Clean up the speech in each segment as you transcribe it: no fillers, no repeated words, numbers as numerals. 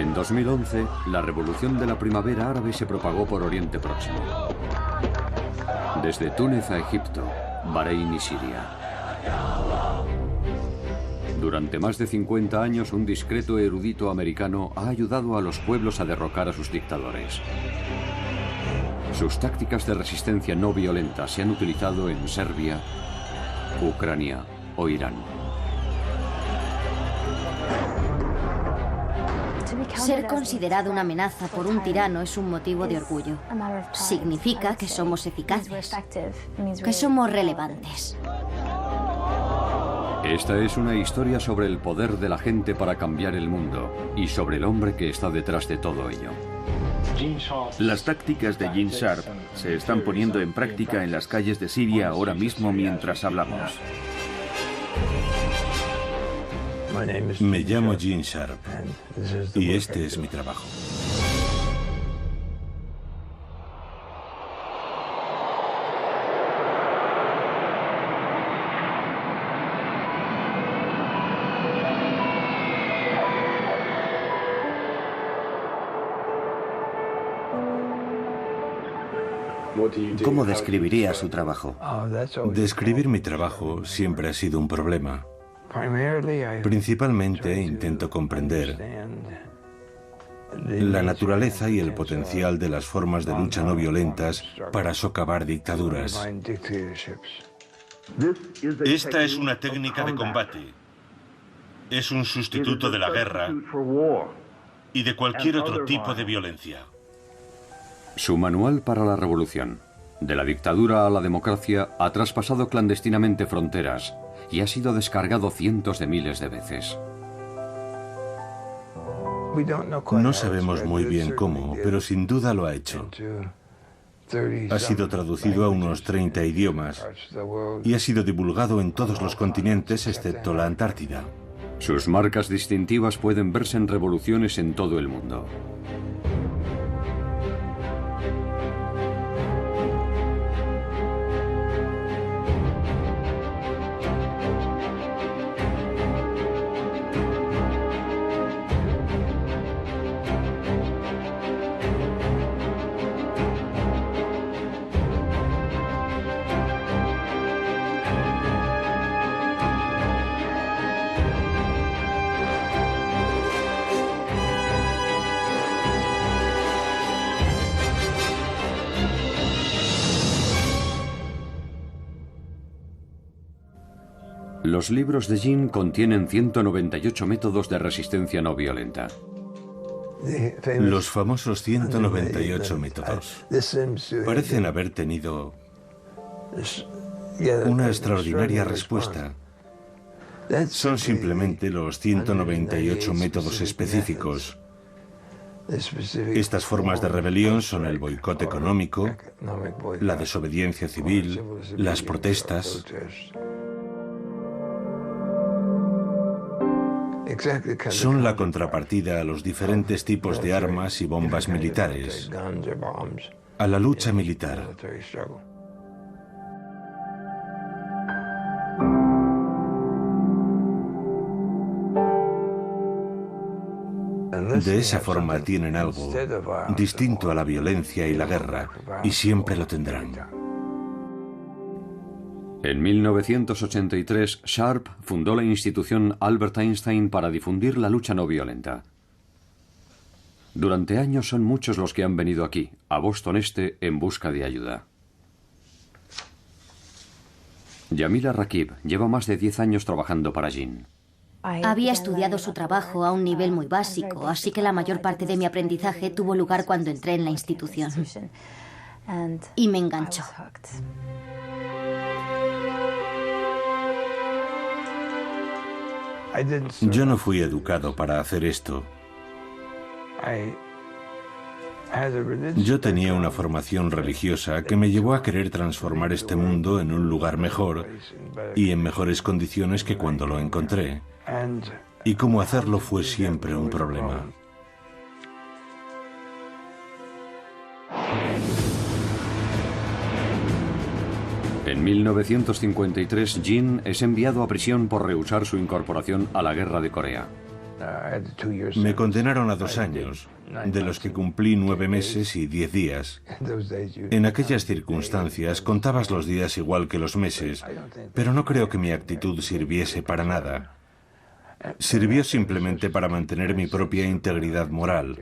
En 2011, la revolución de la primavera árabe se propagó por Oriente Próximo. Desde Túnez a Egipto, Bahrein y Siria. Durante más de 50 años, un discreto erudito americano ha ayudado a los pueblos a derrocar a sus dictadores. Sus tácticas de resistencia no violenta se han utilizado en Serbia, Ucrania o Irán. Ser considerado una amenaza por un tirano es un motivo de orgullo. Significa que somos eficaces, que somos relevantes. Esta es una historia sobre el poder de la gente para cambiar el mundo y sobre el hombre que está detrás de todo ello. Las tácticas de Gene Sharp se están poniendo en práctica en las calles de Siria ahora mismo mientras hablamos. Me llamo Gene Sharp y este es mi trabajo. ¿Cómo describiría su trabajo? Describir mi trabajo siempre ha sido un problema. Principalmente intento comprender la naturaleza y el potencial de las formas de lucha no violentas para socavar dictaduras. Esta es una técnica de combate. Es un sustituto de la guerra y de cualquier otro tipo de violencia. Su manual para la revolución. De la dictadura a la democracia ha traspasado clandestinamente fronteras y ha sido descargado cientos de miles de veces. No sabemos muy bien cómo, pero sin duda lo ha hecho. Ha sido traducido a unos 30 idiomas y ha sido divulgado en todos los continentes excepto la Antártida. Sus marcas distintivas pueden verse en revoluciones en todo el mundo. Los libros de Gene contienen 198 métodos de resistencia no violenta. Los famosos 198 métodos parecen haber tenido una extraordinaria respuesta. Son simplemente los 198 métodos específicos. Estas formas de rebelión son el boicot económico, la desobediencia civil, las protestas. Son la contrapartida a los diferentes tipos de armas y bombas militares, a la lucha militar. De esa forma tienen algo distinto a la violencia y la guerra, y siempre lo tendrán. En 1983, Sharp fundó la institución Albert Einstein para difundir la lucha no violenta. Durante años son muchos los que han venido aquí, a Boston Este, en busca de ayuda. Yamila Rakib lleva más de 10 años trabajando para Gene. Había estudiado su trabajo a un nivel muy básico, así que la mayor parte de mi aprendizaje tuvo lugar cuando entré en la institución. Y me enganchó. Yo no fui educado para hacer esto. Yo tenía una formación religiosa que me llevó a querer transformar este mundo en un lugar mejor y en mejores condiciones que cuando lo encontré. Y cómo hacerlo fue siempre un problema. En 1953, Gene es enviado a prisión por rehusar su incorporación a la guerra de Corea. Me condenaron a 2 años, de los que cumplí 9 meses y 10 días. En aquellas circunstancias contabas los días igual que los meses, pero no creo que mi actitud sirviese para nada. Sirvió simplemente para mantener mi propia integridad moral,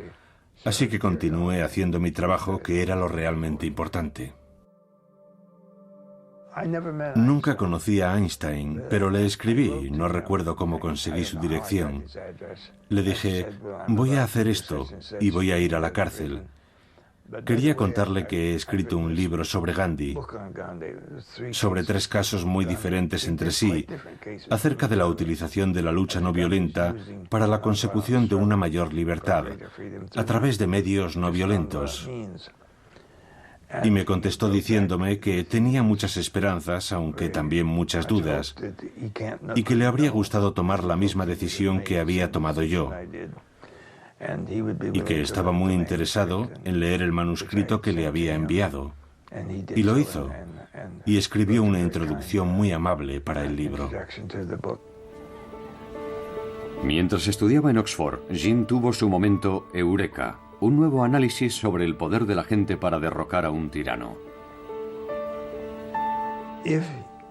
así que continué haciendo mi trabajo, que era lo realmente importante. Nunca conocí a Einstein, pero le escribí, no recuerdo cómo conseguí su dirección. Le dije, voy a hacer esto y voy a ir a la cárcel. Quería contarle que he escrito un libro sobre Gandhi, sobre 3 casos muy diferentes entre sí, acerca de la utilización de la lucha no violenta para la consecución de una mayor libertad, a través de medios no violentos. Y me contestó diciéndome que tenía muchas esperanzas, aunque también muchas dudas, y que le habría gustado tomar la misma decisión que había tomado yo, y que estaba muy interesado en leer el manuscrito que le había enviado. Y lo hizo, y escribió una introducción muy amable para el libro. Mientras estudiaba en Oxford, Jean tuvo su momento eureka, un nuevo análisis sobre el poder de la gente para derrocar a un tirano.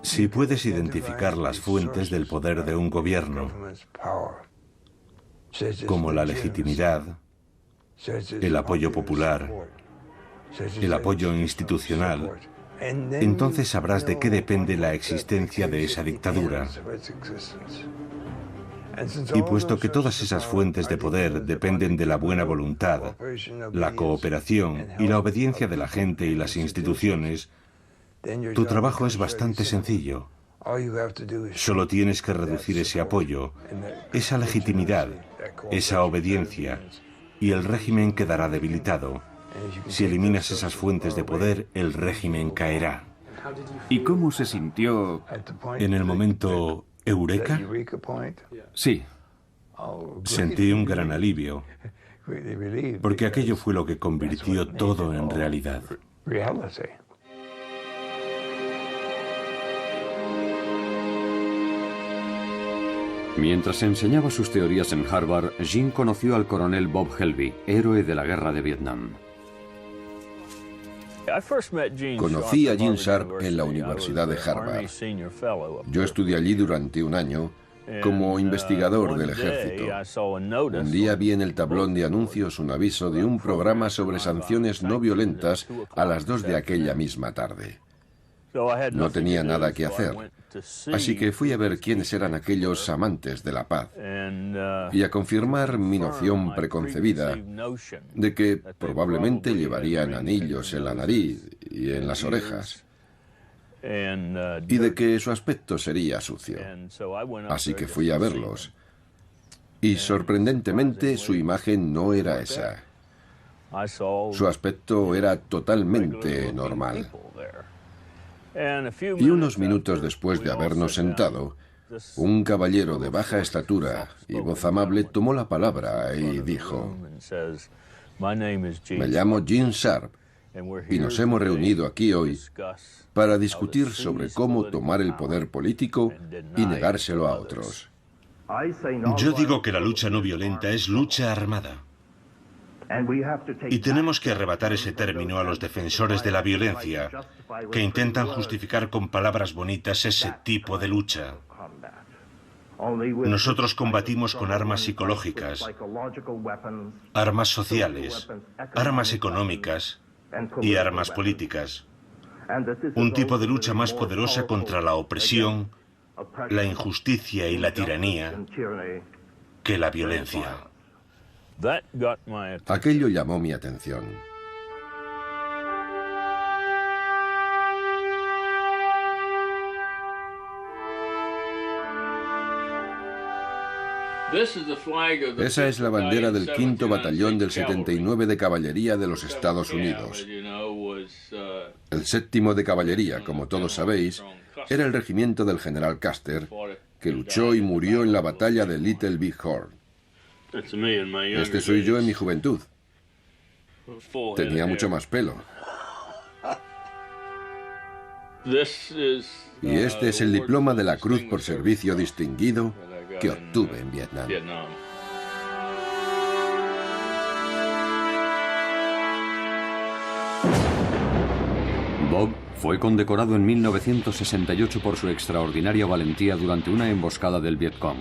Si puedes identificar las fuentes del poder de un gobierno, como la legitimidad, el apoyo popular, el apoyo institucional, entonces sabrás de qué depende la existencia de esa dictadura. Y puesto que todas esas fuentes de poder dependen de la buena voluntad, la cooperación y la obediencia de la gente y las instituciones, tu trabajo es bastante sencillo. Solo tienes que reducir ese apoyo, esa legitimidad, esa obediencia, y el régimen quedará debilitado. Si eliminas esas fuentes de poder, el régimen caerá. ¿Y cómo se sintió En el momento eureka? Sí. Sentí un gran alivio, porque aquello fue lo que convirtió todo en realidad. Mientras enseñaba sus teorías en Harvard, Jean conoció al coronel Bob Helby, héroe de la guerra de Vietnam. Conocí a Gene Sharp en la Universidad de Harvard. Yo estudié allí durante un año como investigador del ejército. Un día vi en el tablón de anuncios un aviso de un programa sobre sanciones no violentas a las 2 de aquella misma tarde. No tenía nada que hacer, así que fui a ver quiénes eran aquellos amantes de la paz y a confirmar mi noción preconcebida de que probablemente llevarían anillos en la nariz y en las orejas y de que su aspecto sería sucio. Así que fui a verlos y sorprendentemente su imagen no era esa. Su aspecto era totalmente normal. Y unos minutos después de habernos sentado, un caballero de baja estatura y voz amable tomó la palabra y dijo: me llamo Gene Sharp y nos hemos reunido aquí hoy para discutir sobre cómo tomar el poder político y negárselo a otros. Yo digo que la lucha no violenta es lucha armada. Y tenemos que arrebatar ese término a los defensores de la violencia, que intentan justificar con palabras bonitas ese tipo de lucha. Nosotros combatimos con armas psicológicas, armas sociales, armas económicas y armas políticas. Un tipo de lucha más poderosa contra la opresión, la injusticia y la tiranía que la violencia. Aquello llamó mi atención. Esa es la bandera del 5º Batallón del 79 de Caballería de los Estados Unidos. El 7º de Caballería, como todos sabéis, era el regimiento del general Custer, que luchó y murió en la batalla de Little Big Horn. Este soy yo en mi juventud. Tenía mucho más pelo. Y este es el diploma de la Cruz por Servicio Distinguido que obtuve en Vietnam. Bob fue condecorado en 1968 por su extraordinaria valentía durante una emboscada del Vietcong.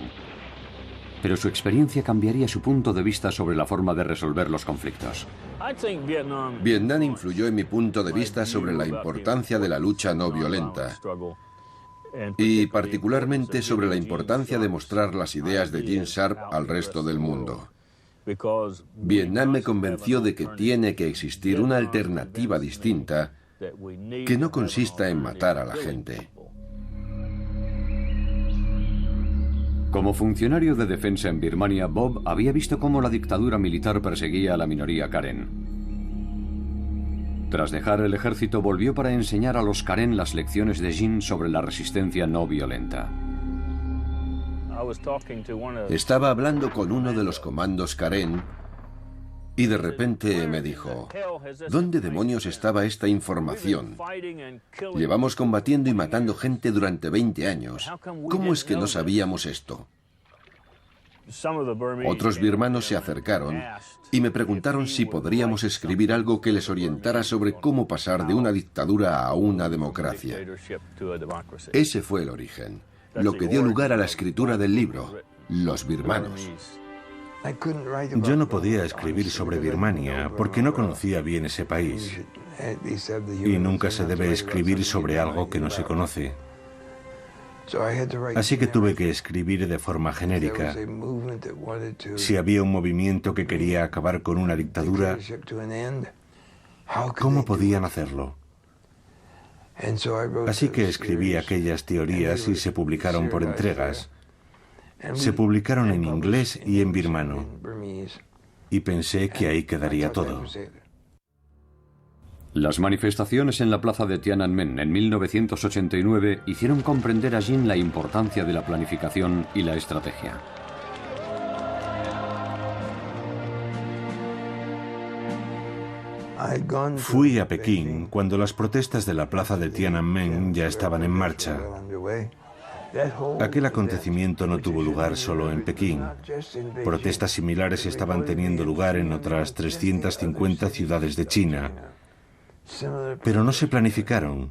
Pero su experiencia cambiaría su punto de vista sobre la forma de resolver los conflictos. Vietnam influyó en mi punto de vista sobre la importancia de la lucha no violenta y particularmente sobre la importancia de mostrar las ideas de Gene Sharp al resto del mundo. Vietnam me convenció de que tiene que existir una alternativa distinta que no consista en matar a la gente. Como funcionario de defensa en Birmania, Bob había visto cómo la dictadura militar perseguía a la minoría Karen. Tras dejar el ejército, volvió para enseñar a los Karen las lecciones de Gene sobre la resistencia no violenta. Estaba hablando con uno de los comandos Karen y de repente me dijo: ¿dónde demonios estaba esta información? Llevamos combatiendo y matando gente durante 20 años. ¿Cómo es que no sabíamos esto? Otros birmanos se acercaron y me preguntaron si podríamos escribir algo que les orientara sobre cómo pasar de una dictadura a una democracia. Ese fue el origen, lo que dio lugar a la escritura del libro, Los birmanos. Yo no podía escribir sobre Birmania porque no conocía bien ese país. Y nunca se debe escribir sobre algo que no se conoce. Así que tuve que escribir de forma genérica. Si había un movimiento que quería acabar con una dictadura, ¿cómo podían hacerlo? Así que escribí aquellas teorías y se publicaron por entregas. Se publicaron en inglés y en birmano. Y pensé que ahí quedaría todo. Las manifestaciones en la plaza de Tiananmen en 1989 hicieron comprender a Gene la importancia de la planificación y la estrategia. Fui a Pekín cuando las protestas de la plaza de Tiananmen ya estaban en marcha. Aquel acontecimiento no tuvo lugar solo en Pekín. Protestas similares estaban teniendo lugar en otras 350 ciudades de China. Pero no se planificaron,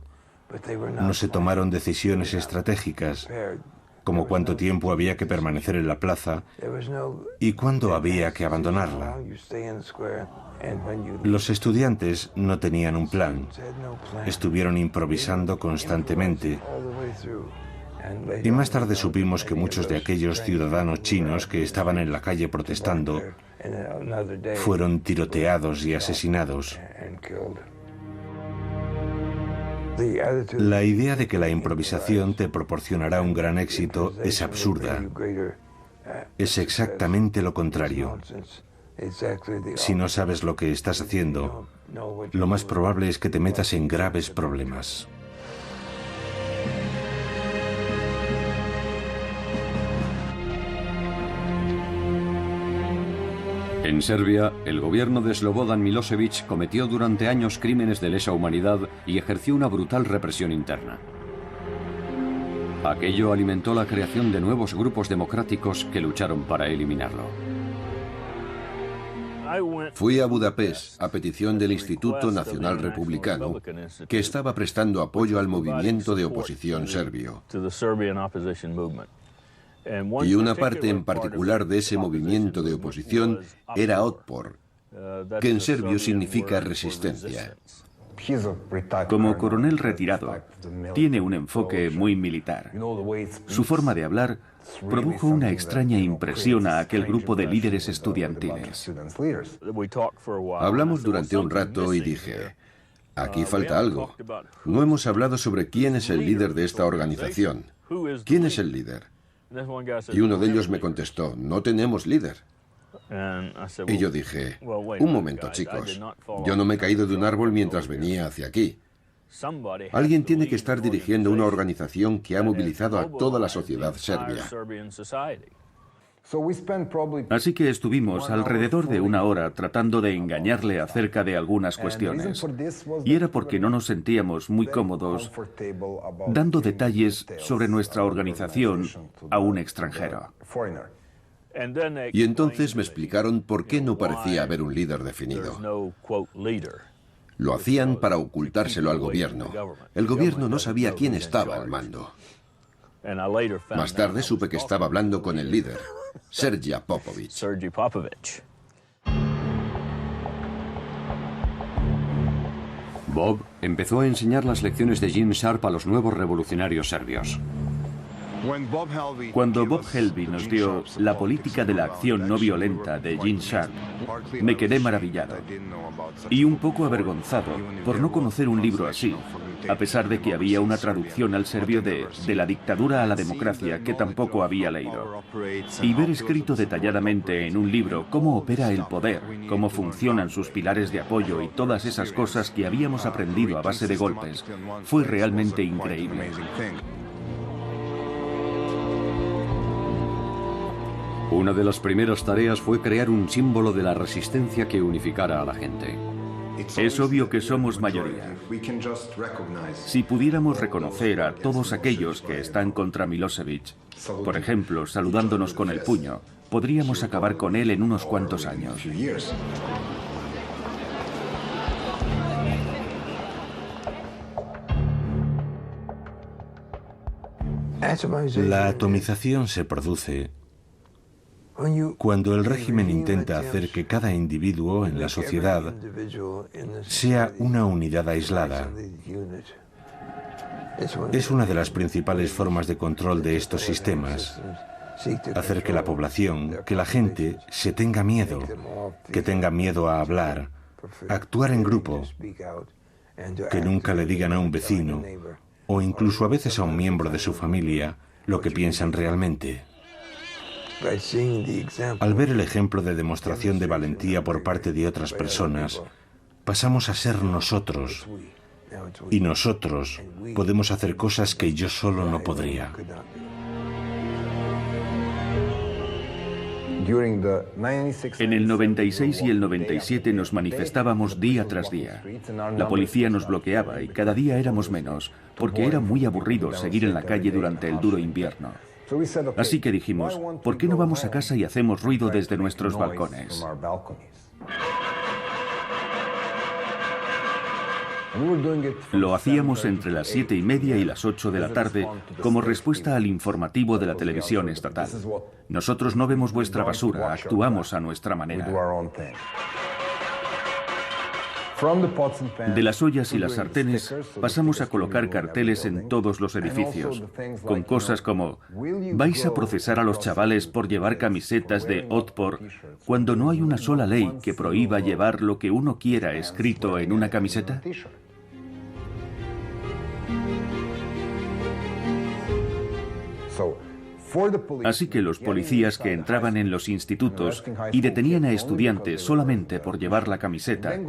no se tomaron decisiones estratégicas, como cuánto tiempo había que permanecer en la plaza y cuándo había que abandonarla. Los estudiantes no tenían un plan, estuvieron improvisando constantemente. Y más tarde supimos que muchos de aquellos ciudadanos chinos que estaban en la calle protestando fueron tiroteados y asesinados. La idea de que la improvisación te proporcionará un gran éxito es absurda. Es exactamente lo contrario. Si no sabes lo que estás haciendo, lo más probable es que te metas en graves problemas. En Serbia, el gobierno de Slobodan Milosevic cometió durante años crímenes de lesa humanidad y ejerció una brutal represión interna. Aquello alimentó la creación de nuevos grupos democráticos que lucharon para eliminarlo. Fui a Budapest a petición del Instituto Nacional Republicano, que estaba prestando apoyo al movimiento de oposición serbio. Y una parte en particular de ese movimiento de oposición era Otpor, que en serbio significa resistencia. Como coronel retirado, tiene un enfoque muy militar. Su forma de hablar produjo una extraña impresión a aquel grupo de líderes estudiantiles. Hablamos durante un rato y dije: aquí falta algo. No hemos hablado sobre quién es el líder de esta organización. ¿Quién es el líder? Y uno de ellos me contestó: no tenemos líder. Y yo dije: un momento, chicos, yo no me he caído de un árbol mientras venía hacia aquí. Alguien tiene que estar dirigiendo una organización que ha movilizado a toda la sociedad serbia. Así que estuvimos alrededor de una hora tratando de engañarle acerca de algunas cuestiones. Y era porque no nos sentíamos muy cómodos dando detalles sobre nuestra organización a un extranjero. Y entonces me explicaron por qué no parecía haber un líder definido. Lo hacían para ocultárselo al gobierno. El gobierno no sabía quién estaba al mando. Más tarde supe que estaba hablando con el líder, Sergei Popovich. Bob empezó a enseñar las lecciones de Gene Sharp a los nuevos revolucionarios serbios. Cuando Bob Helby nos dio La política de la acción no violenta de Gene Sharp, me quedé maravillado y un poco avergonzado por no conocer un libro así, a pesar de que había una traducción al serbio de la dictadura a la democracia que tampoco había leído. Y ver escrito detalladamente en un libro cómo opera el poder, cómo funcionan sus pilares de apoyo y todas esas cosas que habíamos aprendido a base de golpes, fue realmente increíble. Una de las primeras tareas fue crear un símbolo de la resistencia que unificara a la gente. Es obvio que somos mayoría. Si pudiéramos reconocer a todos aquellos que están contra Milosevic, por ejemplo, saludándonos con el puño, podríamos acabar con él en unos cuantos años. La atomización se produce cuando el régimen intenta hacer que cada individuo en la sociedad sea una unidad aislada. Es una de las principales formas de control de estos sistemas. Hacer que la población, que la gente, se tenga miedo, que tenga miedo a hablar, a actuar en grupo, que nunca le digan a un vecino, o incluso a veces a un miembro de su familia, lo que piensan realmente. Al ver el ejemplo de demostración de valentía por parte de otras personas, pasamos a ser nosotros. Y nosotros podemos hacer cosas que yo solo no podría. En el 96 y el 97 nos manifestábamos día tras día. La policía nos bloqueaba y cada día éramos menos, porque era muy aburrido seguir en la calle durante el duro invierno. Así que dijimos, ¿por qué no vamos a casa y hacemos ruido desde nuestros balcones? Lo hacíamos entre las 7:30 y las 8 de la tarde como respuesta al informativo de la televisión estatal. Nosotros no vemos vuestra basura, actuamos a nuestra manera. De las ollas y las sartenes pasamos a colocar carteles en todos los edificios, con cosas como ¿vais a procesar a los chavales por llevar camisetas de Otpor cuando no hay una sola ley que prohíba llevar lo que uno quiera escrito en una camiseta? Así que los policías que entraban en los institutos y detenían a estudiantes solamente por llevar la camiseta,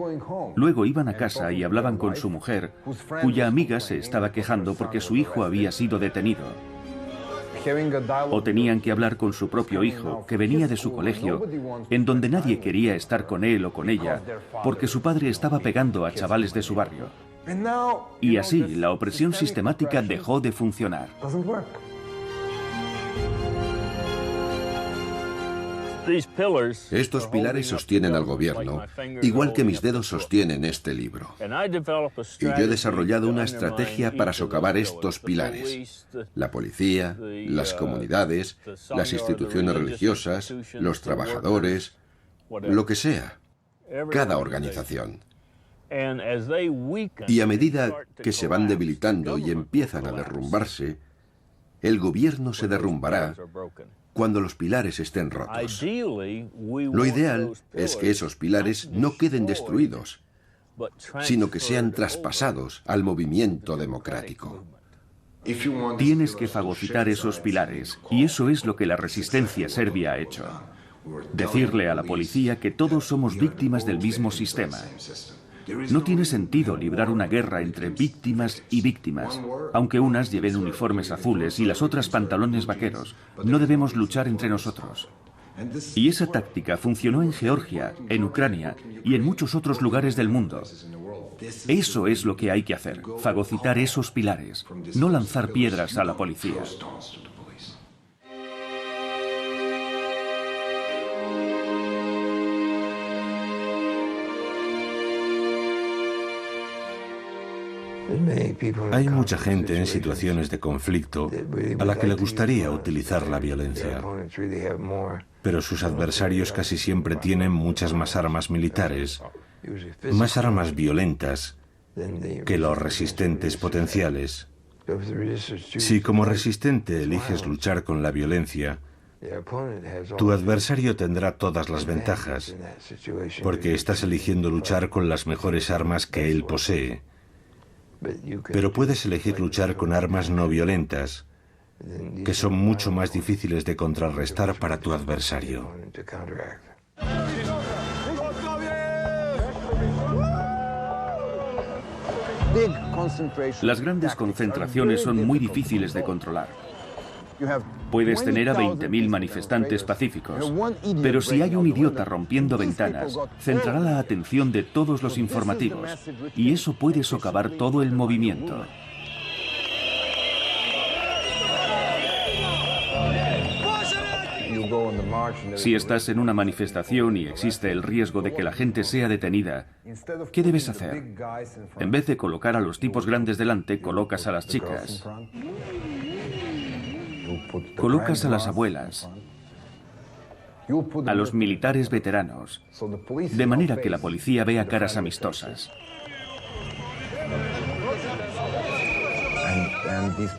luego iban a casa y hablaban con su mujer, cuya amiga se estaba quejando porque su hijo había sido detenido. O tenían que hablar con su propio hijo, que venía de su colegio, en donde nadie quería estar con él o con ella, porque su padre estaba pegando a chavales de su barrio. Y así, la opresión sistemática dejó de funcionar. Estos pilares sostienen al gobierno, igual que mis dedos sostienen este libro. Y yo he desarrollado una estrategia para socavar estos pilares. La policía, las comunidades, las instituciones religiosas, los trabajadores, lo que sea, cada organización. Y a medida que se van debilitando y empiezan a derrumbarse, el gobierno se derrumbará cuando los pilares estén rotos. Lo ideal es que esos pilares no queden destruidos, sino que sean traspasados al movimiento democrático. Tienes que fagocitar esos pilares, y eso es lo que la resistencia serbia ha hecho. Decirle a la policía que todos somos víctimas del mismo sistema. No tiene sentido librar una guerra entre víctimas y víctimas, aunque unas lleven uniformes azules y las otras pantalones vaqueros. No debemos luchar entre nosotros. Y esa táctica funcionó en Georgia, en Ucrania y en muchos otros lugares del mundo. Eso es lo que hay que hacer, fagocitar esos pilares, no lanzar piedras a la policía. Hay mucha gente en situaciones de conflicto a la que le gustaría utilizar la violencia, pero sus adversarios casi siempre tienen muchas más armas militares, más armas violentas que los resistentes potenciales. Si como resistente eliges luchar con la violencia, tu adversario tendrá todas las ventajas, porque estás eligiendo luchar con las mejores armas que él posee. Pero puedes elegir luchar con armas no violentas, que son mucho más difíciles de contrarrestar para tu adversario. Las grandes concentraciones son muy difíciles de controlar. Puedes tener a 20.000 manifestantes pacíficos, pero si hay un idiota rompiendo ventanas, centrará la atención de todos los informativos, y eso puede socavar todo el movimiento. Si estás en una manifestación y existe el riesgo de que la gente sea detenida, ¿qué debes hacer? En vez de colocar a los tipos grandes delante, colocas a las chicas. Colocas a las abuelas, a los militares veteranos, de manera que la policía vea caras amistosas.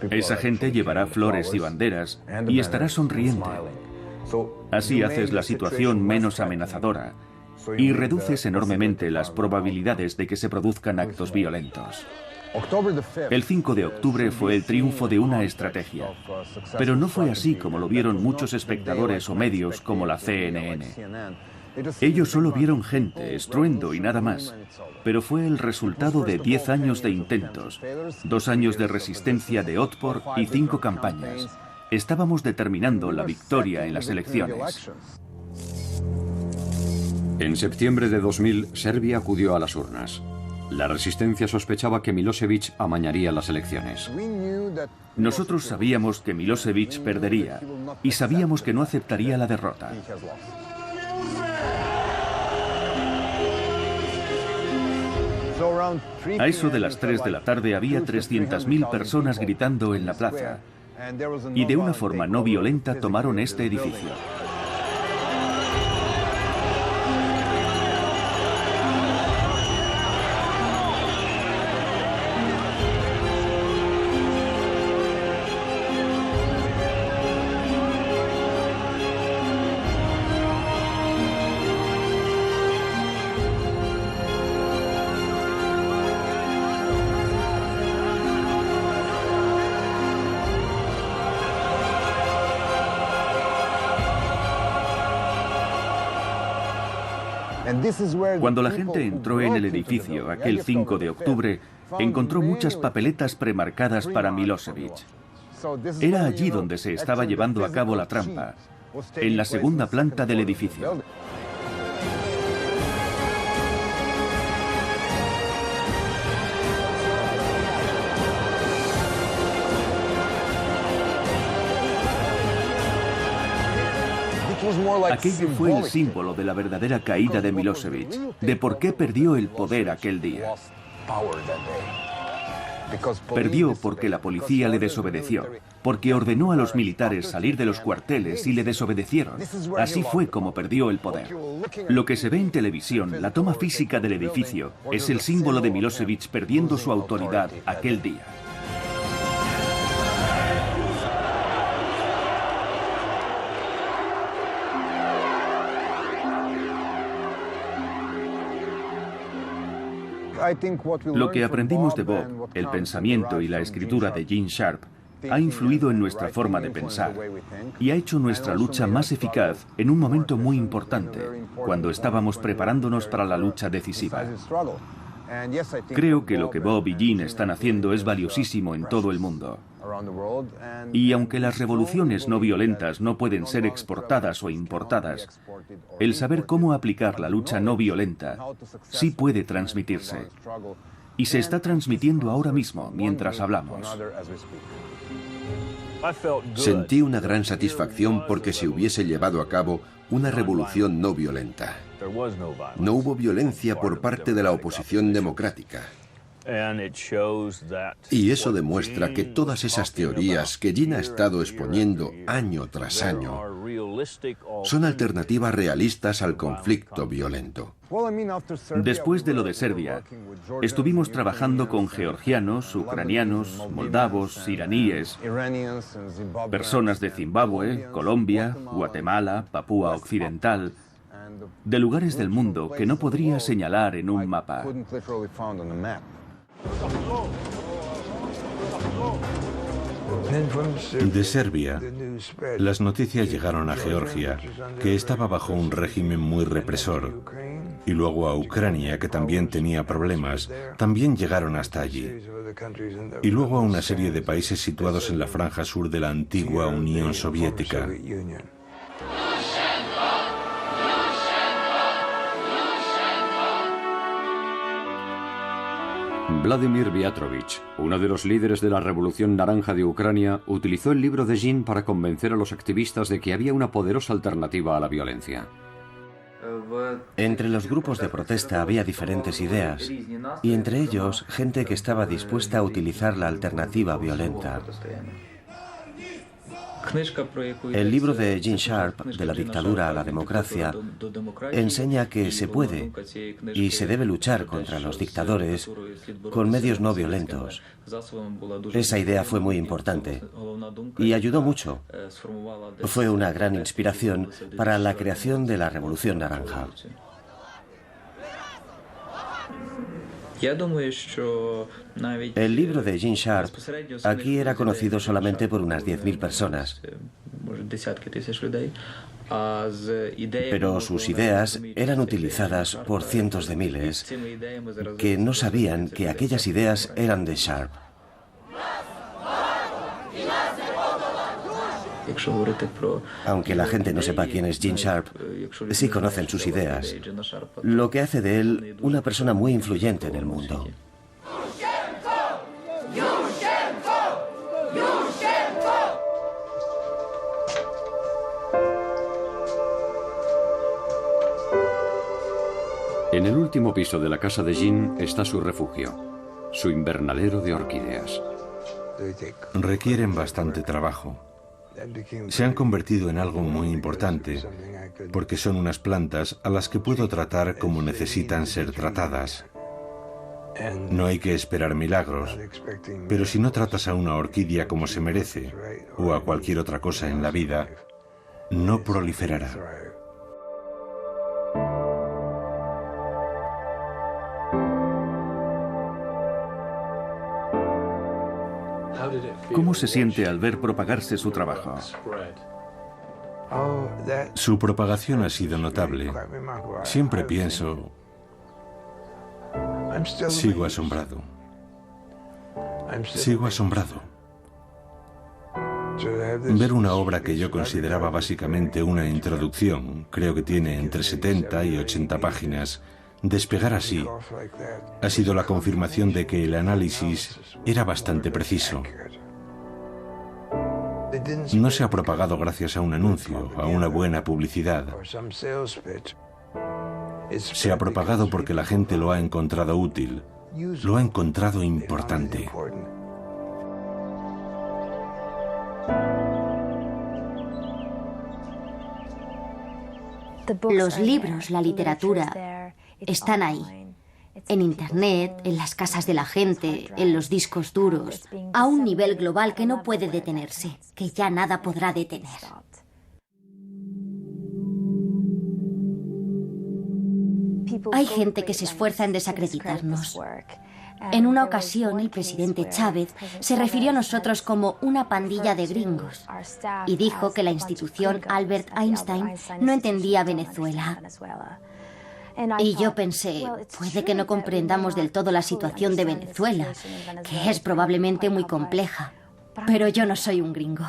Esa gente llevará flores y banderas y estará sonriente. Así haces la situación menos amenazadora y reduces enormemente las probabilidades de que se produzcan actos violentos. El 5 de octubre fue el triunfo de una estrategia, pero no fue así como lo vieron muchos espectadores o medios como la CNN. Ellos solo vieron gente, estruendo y nada más, pero fue el resultado de 10 años de intentos, 2 años de resistencia de Otpor y 5 campañas. Estábamos determinando la victoria en las elecciones. En septiembre de 2000, Serbia acudió a las urnas. La resistencia sospechaba que Milosevic amañaría las elecciones. Nosotros sabíamos que Milosevic perdería y sabíamos que no aceptaría la derrota. A eso de las 3 de la tarde había 300.000 personas gritando en la plaza y de una forma no violenta tomaron este edificio. Cuando la gente entró en el edificio aquel 5 de octubre, encontró muchas papeletas premarcadas para Milosevic. Era allí donde se estaba llevando a cabo la trampa, en la segunda planta del edificio. Aquello fue el símbolo de la verdadera caída de Milosevic, de por qué perdió el poder aquel día. Perdió porque la policía le desobedeció, porque ordenó a los militares salir de los cuarteles y le desobedecieron. Así fue como perdió el poder. Lo que se ve en televisión, la toma física del edificio, es el símbolo de Milosevic perdiendo su autoridad aquel día. Lo que aprendimos de Bob, el pensamiento y la escritura de Gene Sharp, ha influido en nuestra forma de pensar y ha hecho nuestra lucha más eficaz en un momento muy importante, cuando estábamos preparándonos para la lucha decisiva. Creo que lo que Bob y Gene están haciendo es valiosísimo en todo el mundo. Y aunque las revoluciones no violentas no pueden ser exportadas o importadas, el saber cómo aplicar la lucha no violenta sí puede transmitirse. Y se está transmitiendo ahora mismo, mientras hablamos. Sentí una gran satisfacción porque se hubiese llevado a cabo una revolución no violenta. No hubo violencia por parte de la oposición democrática. Y eso demuestra que todas esas teorías que Jean ha estado exponiendo año tras año son alternativas realistas al conflicto violento. Después de lo de Serbia, estuvimos trabajando con georgianos, ucranianos, moldavos, iraníes, personas de Zimbabue, Colombia, Guatemala, Papúa Occidental, de lugares del mundo que no podría señalar en un mapa. De Serbia, las noticias llegaron a Georgia, que estaba bajo un régimen muy represor, y luego a Ucrania, que también tenía problemas, también llegaron hasta allí, y luego a una serie de países situados en la franja sur de la antigua Unión Soviética. Vladimir Viatrovich, uno de los líderes de la Revolución Naranja de Ucrania, utilizó el libro de Jean para convencer a los activistas de que había una poderosa alternativa a la violencia. Entre los grupos de protesta había diferentes ideas, y entre ellos gente que estaba dispuesta a utilizar la alternativa violenta. El libro de Gene Sharp, De la dictadura a la democracia, enseña que se puede y se debe luchar contra los dictadores con medios no violentos. Esa idea fue muy importante y ayudó mucho. Fue una gran inspiración para la creación de la Revolución Naranja. El libro de Gene Sharp aquí era conocido solamente por unas 10.000 personas, pero sus ideas eran utilizadas por cientos de miles que no sabían que aquellas ideas eran de Sharp. Aunque la gente no sepa quién es Gene Sharp, sí conocen sus ideas, lo que hace de él una persona muy influyente en el mundo. En el último piso de la casa de Jean está su refugio, su invernadero de orquídeas. Requieren bastante trabajo. Se han convertido en algo muy importante, porque son unas plantas a las que puedo tratar como necesitan ser tratadas. No hay que esperar milagros, pero si no tratas a una orquídea como se merece, o a cualquier otra cosa en la vida, no proliferará. ¿Cómo se siente al ver propagarse su trabajo? Su propagación ha sido notable. Siempre pienso, sigo asombrado. Sigo asombrado. Ver una obra que yo consideraba básicamente una introducción, creo que tiene entre 70 y 80 páginas, despegar así ha sido la confirmación de que el análisis era bastante preciso. No se ha propagado gracias a un anuncio, a una buena publicidad. Se ha propagado porque la gente lo ha encontrado útil, lo ha encontrado importante. Los libros, la literatura, están ahí. En Internet, en las casas de la gente, en los discos duros, a un nivel global que no puede detenerse, que ya nada podrá detener. Hay gente que se esfuerza en desacreditarnos. En una ocasión, el presidente Chávez se refirió a nosotros como una pandilla de gringos y dijo que la institución Albert Einstein no entendía Venezuela. Y yo pensé, puede que no comprendamos del todo la situación de Venezuela, que es probablemente muy compleja, pero yo no soy un gringo.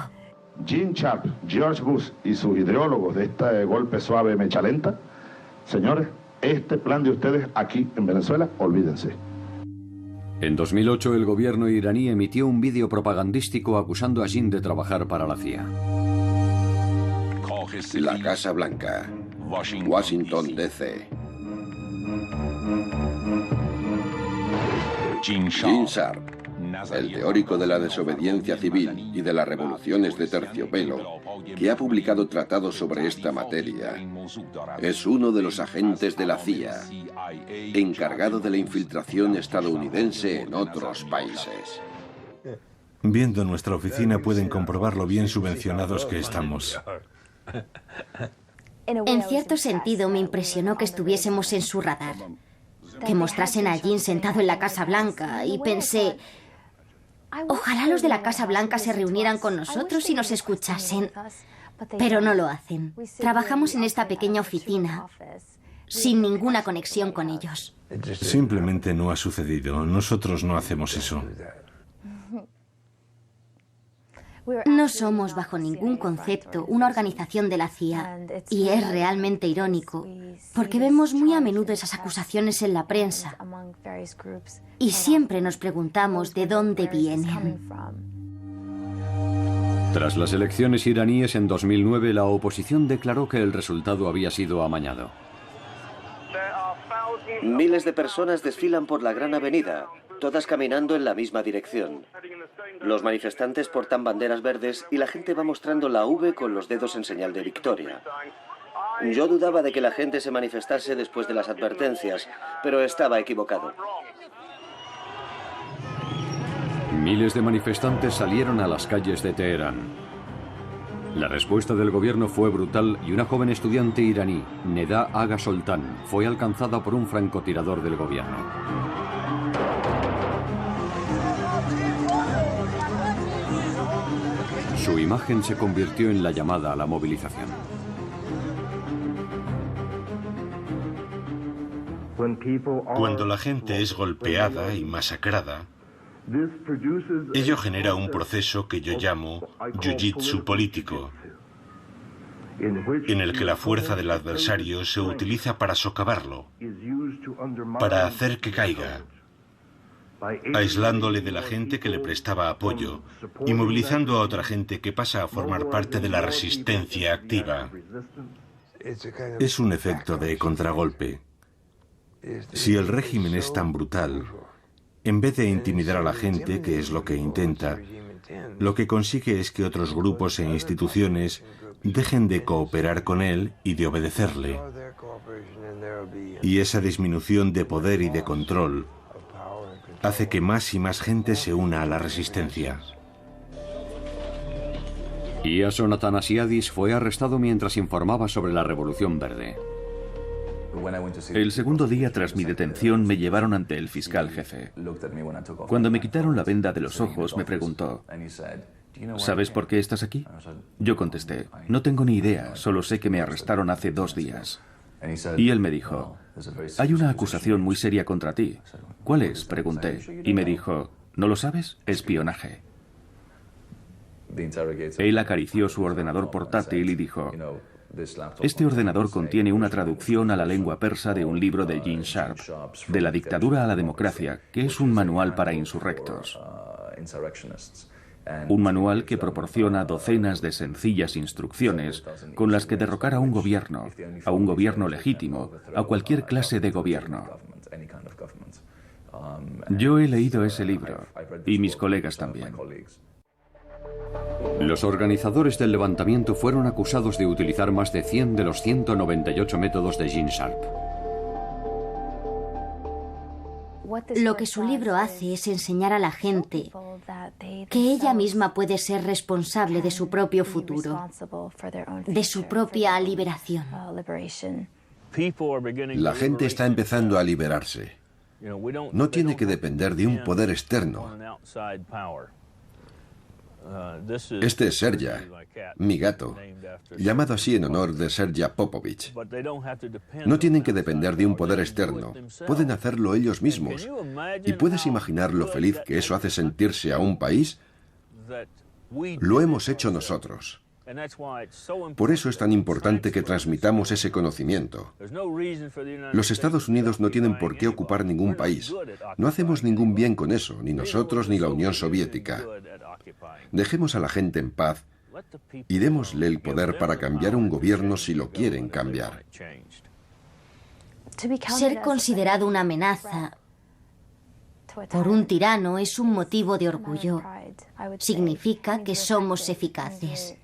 Gene Sharp, George Bush y sus ideólogos de este golpe suave mecha lenta, señores, este plan de ustedes aquí en Venezuela, olvídense. En 2008 el gobierno iraní emitió un vídeo propagandístico acusando a Jean de trabajar para la CIA. La Casa Blanca, Washington, D.C. Gene Sharp, el teórico de la desobediencia civil y de las revoluciones de terciopelo, que ha publicado tratados sobre esta materia, es uno de los agentes de la CIA, encargado de la infiltración estadounidense en otros países. Viendo nuestra oficina pueden comprobar lo bien subvencionados que estamos. En cierto sentido me impresionó que estuviésemos en su radar, que mostrasen a Gene sentado en la Casa Blanca, y pensé, ojalá los de la Casa Blanca se reunieran con nosotros y nos escuchasen, pero no lo hacen. Trabajamos en esta pequeña oficina, sin ninguna conexión con ellos. Simplemente no ha sucedido. Nosotros no hacemos eso. No somos bajo ningún concepto una organización de la CIA, y es realmente irónico, porque vemos muy a menudo esas acusaciones en la prensa, y siempre nos preguntamos de dónde vienen. Tras las elecciones iraníes en 2009, la oposición declaró que el resultado había sido amañado. Miles de personas desfilan por la Gran Avenida, todas caminando en la misma dirección. Los manifestantes portan banderas verdes y la gente va mostrando la V con los dedos en señal de victoria. Yo dudaba de que la gente se manifestase después de las advertencias, pero estaba equivocado. Miles de manifestantes salieron a las calles de Teherán. La respuesta del gobierno fue brutal y una joven estudiante iraní, Neda Aga Soltan, fue alcanzada por un francotirador del gobierno. Su imagen se convirtió en la llamada a la movilización. Cuando la gente es golpeada y masacrada, ello genera un proceso que yo llamo jiu-jitsu político, en el que la fuerza del adversario se utiliza para socavarlo, para hacer que caiga, aislándole de la gente que le prestaba apoyo y movilizando a otra gente que pasa a formar parte de la resistencia activa. Es un efecto de contragolpe. Si el régimen es tan brutal, en vez de intimidar a la gente, que es lo que intenta, lo que consigue es que otros grupos e instituciones dejen de cooperar con él y de obedecerle. Y esa disminución de poder y de control hace que más y más gente se una a la resistencia. Iason Athanasiadis fue arrestado mientras informaba sobre la Revolución Verde. El segundo día tras mi detención me llevaron ante el fiscal jefe. Cuando me quitaron la venda de los ojos me preguntó, ¿sabes por qué estás aquí? Yo contesté, no tengo ni idea, solo sé que me arrestaron hace 2 días. Y él me dijo, hay una acusación muy seria contra ti. ¿Cuál es?, pregunté. Y me dijo, ¿no lo sabes? Espionaje. Él acarició su ordenador portátil y dijo, este ordenador contiene una traducción a la lengua persa de un libro de Gene Sharp, De la dictadura a la democracia, que es un manual para insurrectos. Un manual que proporciona docenas de sencillas instrucciones con las que derrocar a un gobierno legítimo, a cualquier clase de gobierno. Yo he leído ese libro, y mis colegas también. Los organizadores del levantamiento fueron acusados de utilizar más de 100 de los 198 métodos de Gene Sharp. Lo que su libro hace es enseñar a la gente que ella misma puede ser responsable de su propio futuro, de su propia liberación. La gente está empezando a liberarse. No tiene que depender de un poder externo. Este es Serja, mi gato, llamado así en honor de Serja Popovich. No tienen que depender de un poder externo, pueden hacerlo ellos mismos. ¿Y puedes imaginar lo feliz que eso hace sentirse a un país? Lo hemos hecho nosotros. Por eso es tan importante que transmitamos ese conocimiento. Los Estados Unidos no tienen por qué ocupar ningún país. No hacemos ningún bien con eso, ni nosotros ni la Unión Soviética. Dejemos a la gente en paz y démosle el poder para cambiar un gobierno si lo quieren cambiar. Ser considerado una amenaza por un tirano es un motivo de orgullo. Significa que somos eficaces,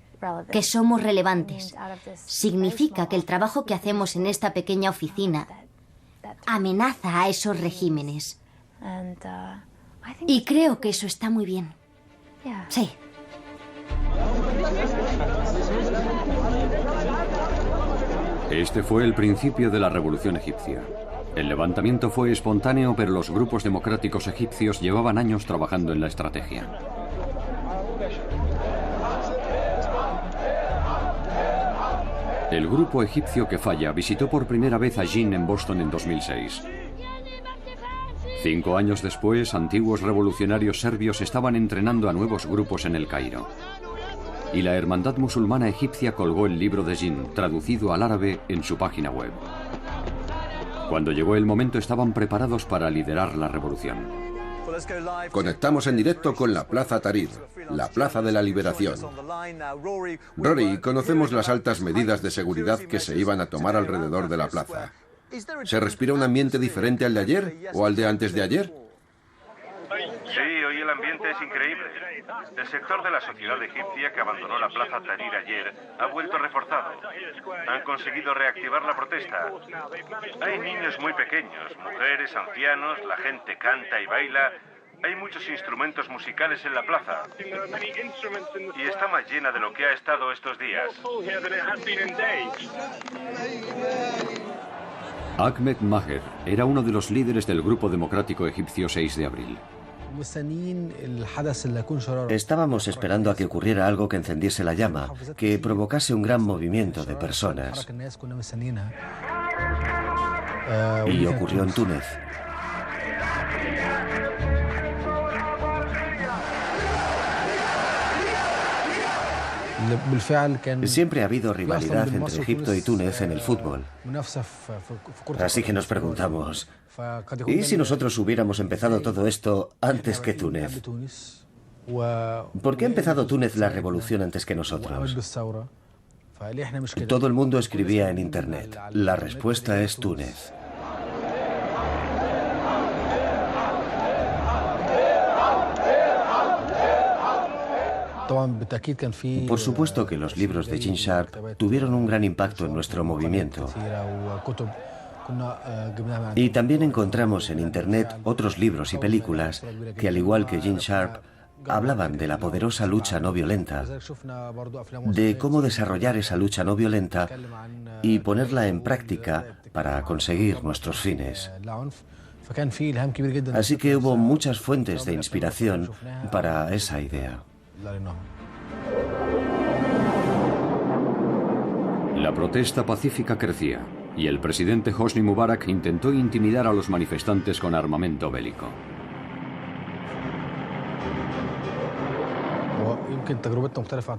que somos relevantes. Significa que el trabajo que hacemos en esta pequeña oficina amenaza a esos regímenes. Y creo que eso está muy bien. Sí. Este fue el principio de la revolución egipcia. El levantamiento fue espontáneo, pero los grupos democráticos egipcios llevaban años trabajando en la estrategia. El grupo egipcio que falla visitó por primera vez a Jin en Boston en 2006. 5 años después, antiguos revolucionarios serbios estaban entrenando a nuevos grupos en El Cairo. Y la Hermandad Musulmana Egipcia colgó el libro de Jin, traducido al árabe, en su página web. Cuando llegó el momento, estaban preparados para liderar la revolución. Conectamos en directo con la Plaza Tahrir, la Plaza de la Liberación. Rory, conocemos las altas medidas de seguridad que se iban a tomar alrededor de la plaza. ¿Se respira un ambiente diferente al de ayer o al de antes de ayer? Sí, hoy el ambiente es increíble. El sector de la sociedad egipcia que abandonó la Plaza Tahrir ayer ha vuelto reforzado. Han conseguido reactivar la protesta. Hay niños muy pequeños, mujeres, ancianos, la gente canta y baila. Hay muchos instrumentos musicales en la plaza. Y está más llena de lo que ha estado estos días. Ahmed Maher era uno de los líderes del Grupo Democrático Egipcio 6 de abril. Estábamos esperando a que ocurriera algo que encendiese la llama, que provocase un gran movimiento de personas. Y ocurrió en Túnez. Siempre ha habido rivalidad entre Egipto y Túnez en el fútbol. Así que nos preguntamos, ¿y si nosotros hubiéramos empezado todo esto antes que Túnez? ¿Por qué ha empezado Túnez la revolución antes que nosotros? Todo el mundo escribía en Internet. La respuesta es Túnez. Por supuesto que los libros de Gene Sharp tuvieron un gran impacto en nuestro movimiento. Y también encontramos en Internet otros libros y películas que, al igual que Gene Sharp, hablaban de la poderosa lucha no violenta, de cómo desarrollar esa lucha no violenta y ponerla en práctica para conseguir nuestros fines. Así que hubo muchas fuentes de inspiración para esa idea. La protesta pacífica crecía y el presidente Hosni Mubarak intentó intimidar a los manifestantes con armamento bélico.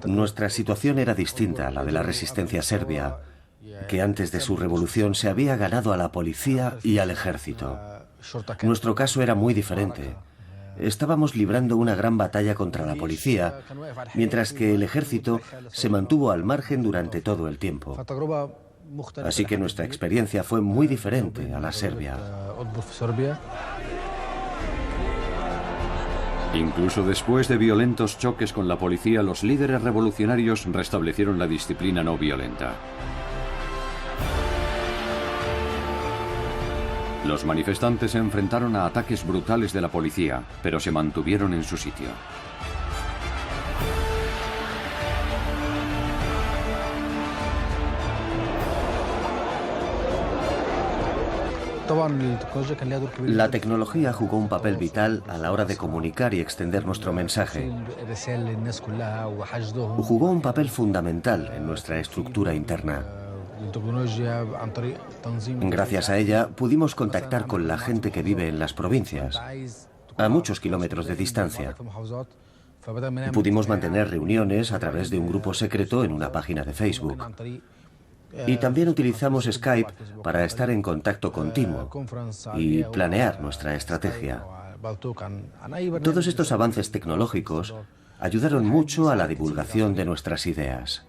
Nuestra situación era distinta a la de la resistencia serbia, que antes de su revolución se había ganado a la policía y al ejército. Nuestro caso era muy diferente. Estábamos librando una gran batalla contra la policía, mientras que el ejército se mantuvo al margen durante todo el tiempo. Así que nuestra experiencia fue muy diferente a la serbia. Incluso después de violentos choques con la policía, los líderes revolucionarios restablecieron la disciplina no violenta. Los manifestantes se enfrentaron a ataques brutales de la policía, pero se mantuvieron en su sitio. La tecnología jugó un papel vital a la hora de comunicar y extender nuestro mensaje. Jugó un papel fundamental en nuestra estructura interna. Gracias a ella pudimos contactar con la gente que vive en las provincias, a muchos kilómetros de distancia. Pudimos mantener reuniones a través de un grupo secreto en una página de Facebook. Y también utilizamos Skype para estar en contacto continuo y planear nuestra estrategia. Todos estos avances tecnológicos ayudaron mucho a la divulgación de nuestras ideas.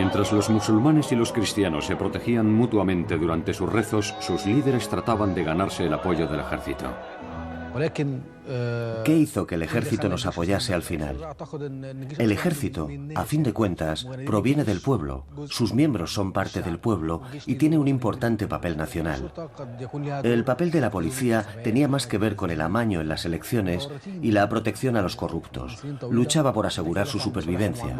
Mientras los musulmanes y los cristianos se protegían mutuamente durante sus rezos, sus líderes trataban de ganarse el apoyo del ejército. ¿Qué hizo que el ejército nos apoyase al final? El ejército, a fin de cuentas, proviene del pueblo. Sus miembros son parte del pueblo y tiene un importante papel nacional. El papel de la policía tenía más que ver con el amaño en las elecciones y la protección a los corruptos. Luchaba por asegurar su supervivencia.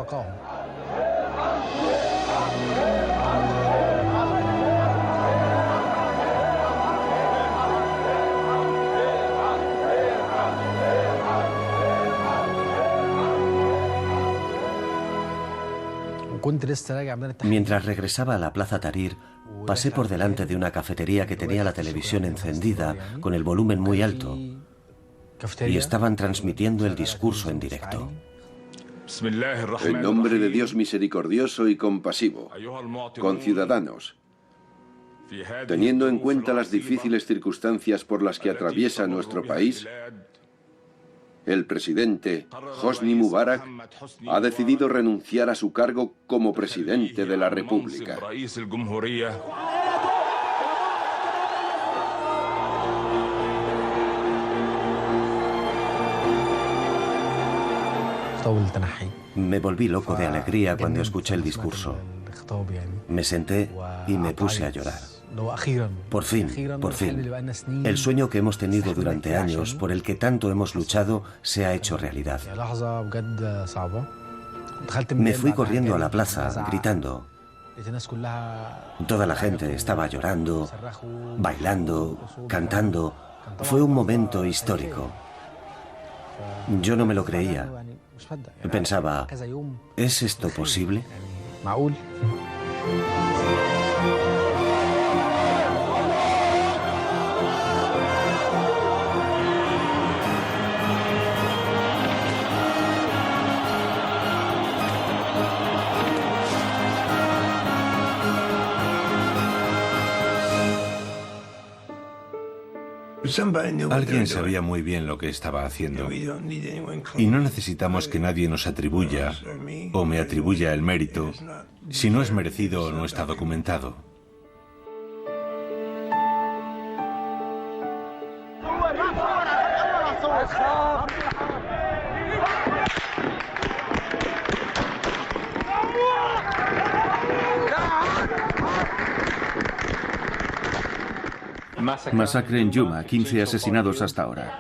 Mientras regresaba a la Plaza Tahrir, pasé por delante de una cafetería que tenía la televisión encendida con el volumen muy alto y estaban transmitiendo el discurso en directo. En nombre de Dios misericordioso y compasivo, conciudadanos, teniendo en cuenta las difíciles circunstancias por las que atraviesa nuestro país, el presidente Hosni Mubarak ha decidido renunciar a su cargo como presidente de la República. Me volví loco de alegría cuando escuché el discurso. Me senté y me puse a llorar. Por fin, el sueño que hemos tenido durante años, por el que tanto hemos luchado, se ha hecho realidad. Me fui corriendo a la plaza, gritando. Toda la gente estaba llorando, bailando, cantando. Fue un momento histórico. Yo no me lo creía. Pensaba, ¿es esto posible? Alguien sabía muy bien lo que estaba haciendo. Y no necesitamos que nadie nos atribuya o me atribuya el mérito si no es merecido o no está documentado. Masacre en Yuma, 15 asesinados hasta ahora.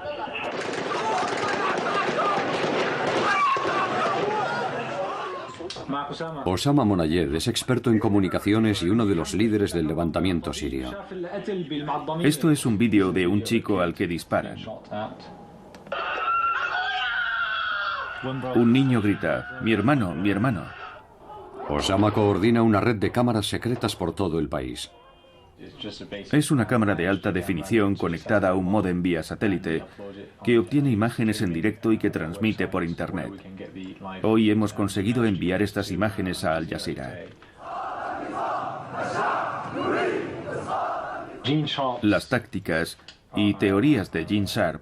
Osama Monayed es experto en comunicaciones y uno de los líderes del levantamiento sirio. Esto es un vídeo de un chico al que disparan. Un niño grita, "Mi hermano, mi hermano". Osama coordina una red de cámaras secretas por todo el país. Es una cámara de alta definición conectada a un módem vía satélite que obtiene imágenes en directo y que transmite por Internet. Hoy hemos conseguido enviar estas imágenes a Al Jazeera. Las tácticas y teorías de Gene Sharp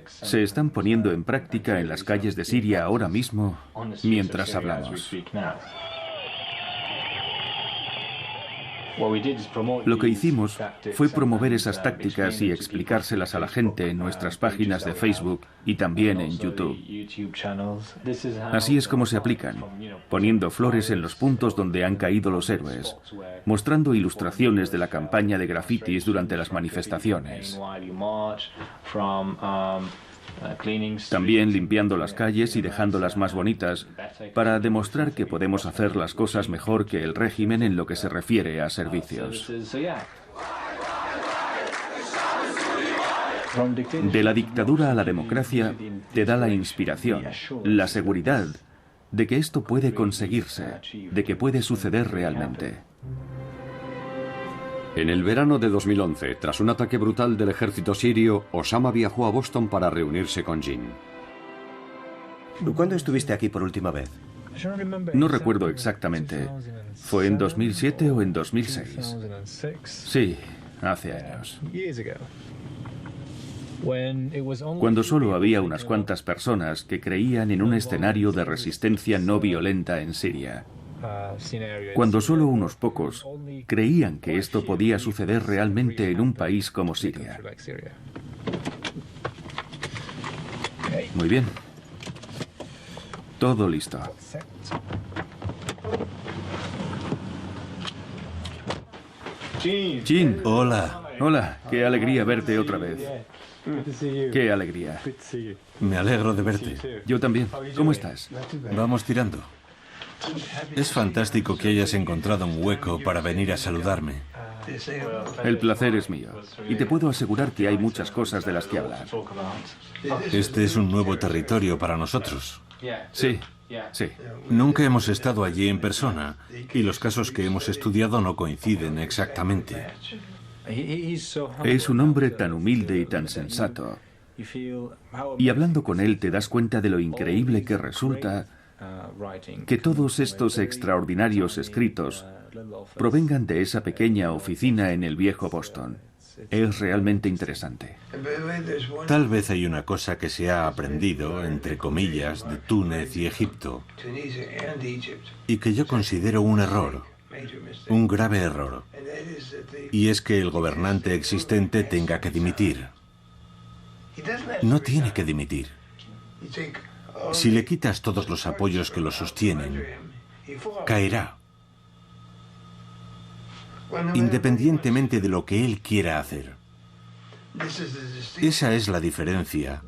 se están poniendo en práctica en las calles de Siria ahora mismo mientras hablamos. Lo que hicimos fue promover esas tácticas y explicárselas a la gente en nuestras páginas de Facebook y también en YouTube. Así es como se aplican, poniendo flores en los puntos donde han caído los héroes, mostrando ilustraciones de la campaña de grafitis durante las manifestaciones. También limpiando las calles y dejándolas más bonitas para demostrar que podemos hacer las cosas mejor que el régimen en lo que se refiere a servicios. De la dictadura a la democracia te da la inspiración, la seguridad de que esto puede conseguirse, de que puede suceder realmente. En el verano de 2011, tras un ataque brutal del ejército sirio, Osama viajó a Boston para reunirse con Gene. ¿Cuándo estuviste aquí por última vez? No recuerdo exactamente. ¿Fue en 2007 o en 2006? Sí, hace años. Cuando solo había unas cuantas personas que creían en un escenario de resistencia no violenta en Siria. cuando solo unos pocos creían que esto podía suceder realmente en un país como Siria. Muy bien. Todo listo. Jin. Hola. Hola, qué alegría verte otra vez. Qué alegría. Me alegro de verte. Yo también. ¿Cómo estás? Vamos tirando. Es fantástico que hayas encontrado un hueco para venir a saludarme. El placer es mío. Y te puedo asegurar que hay muchas cosas de las que hablar. Este es un nuevo territorio para nosotros. Sí, sí. Nunca hemos estado allí en persona y los casos que hemos estudiado no coinciden exactamente. Es un hombre tan humilde y tan sensato. Y hablando con él te das cuenta de lo increíble que resulta que todos estos extraordinarios escritos provengan de esa pequeña oficina en el viejo Boston. Es realmente interesante. Tal vez hay una cosa que se ha aprendido, entre comillas, de Túnez y Egipto, y que yo considero un error, un grave error, y es que el gobernante existente tenga que dimitir. No tiene que dimitir. Si le quitas todos los apoyos que lo sostienen, caerá, independientemente de lo que él quiera hacer. Esa es la diferencia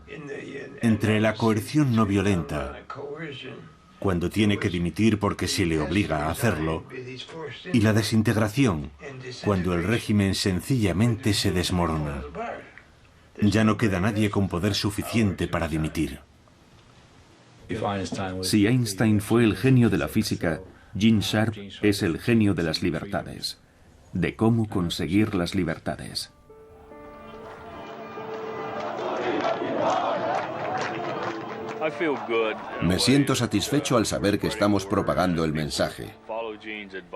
entre la coerción no violenta, cuando tiene que dimitir porque se le obliga a hacerlo, y la desintegración, cuando el régimen sencillamente se desmorona. Ya no queda nadie con poder suficiente para dimitir. Si Einstein fue el genio de la física, Gene Sharp es el genio de las libertades, de cómo conseguir las libertades. Me siento satisfecho al saber que estamos propagando el mensaje.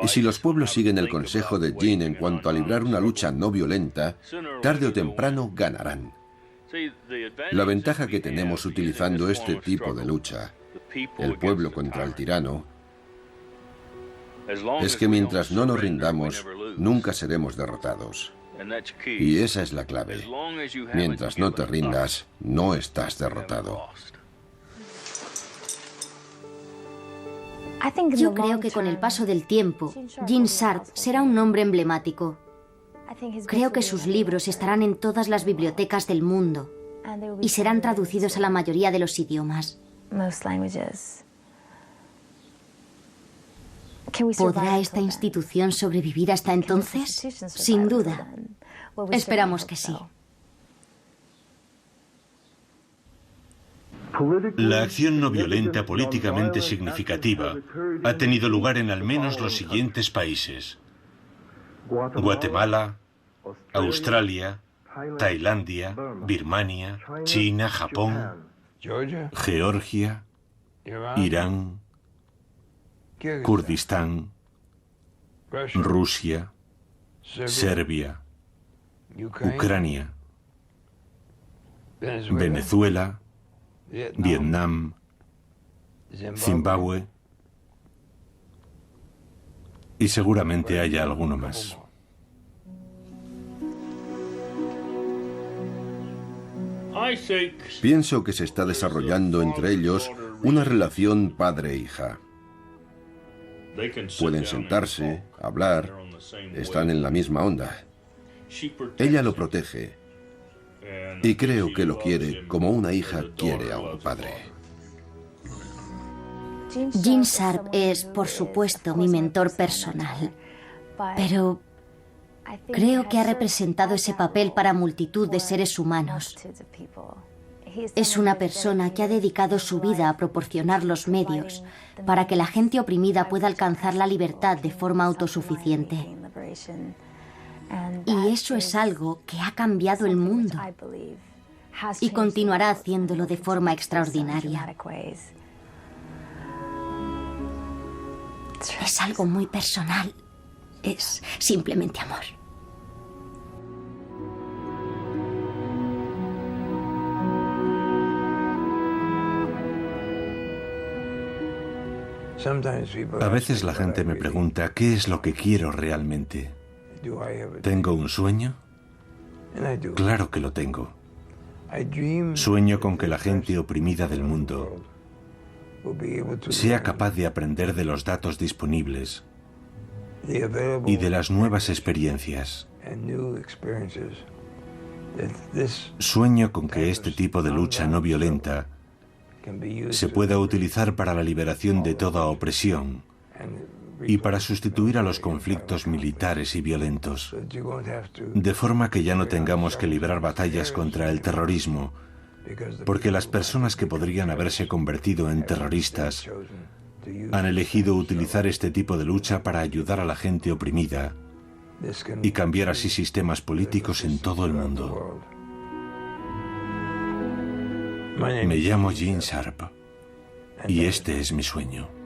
Y si los pueblos siguen el consejo de Gene en cuanto a librar una lucha no violenta, tarde o temprano ganarán. La ventaja que tenemos utilizando este tipo de lucha, el pueblo contra el tirano, es que mientras no nos rindamos, nunca seremos derrotados. Y esa es la clave. Mientras no te rindas, no estás derrotado. Yo creo que con el paso del tiempo, Gene Sharp será un nombre emblemático. Creo que sus libros estarán en todas las bibliotecas del mundo y serán traducidos a la mayoría de los idiomas. ¿Podrá esta institución sobrevivir hasta entonces? Sin duda. Esperamos que sí. La acción no violenta políticamente significativa ha tenido lugar en al menos los siguientes países: Guatemala, Australia, Tailandia, Birmania, China, Japón, Georgia, Irán, Kurdistán, Rusia, Serbia, Ucrania, Venezuela, Vietnam, Zimbabue y seguramente haya alguno más. Pienso que se está desarrollando entre ellos una relación padre-hija. Pueden sentarse, hablar, están en la misma onda. Ella lo protege y creo que lo quiere como una hija quiere a un padre. Gene Sharp es, por supuesto, mi mentor personal, pero creo que ha representado ese papel para multitud de seres humanos. Es una persona que ha dedicado su vida a proporcionar los medios para que la gente oprimida pueda alcanzar la libertad de forma autosuficiente. Y eso es algo que ha cambiado el mundo y continuará haciéndolo de forma extraordinaria. Es algo muy personal. Es simplemente amor. A veces la gente me pregunta, ¿qué es lo que quiero realmente? ¿Tengo un sueño? Claro que lo tengo. Sueño con que la gente oprimida del mundo sea capaz de aprender de los datos disponibles y de las nuevas experiencias. Sueño con que este tipo de lucha no violenta se pueda utilizar para la liberación de toda opresión y para sustituir a los conflictos militares y violentos, de forma que ya no tengamos que librar batallas contra el terrorismo, porque las personas que podrían haberse convertido en terroristas han elegido utilizar este tipo de lucha para ayudar a la gente oprimida y cambiar así sistemas políticos en todo el mundo. Me llamo Gene Sharp y este es mi sueño.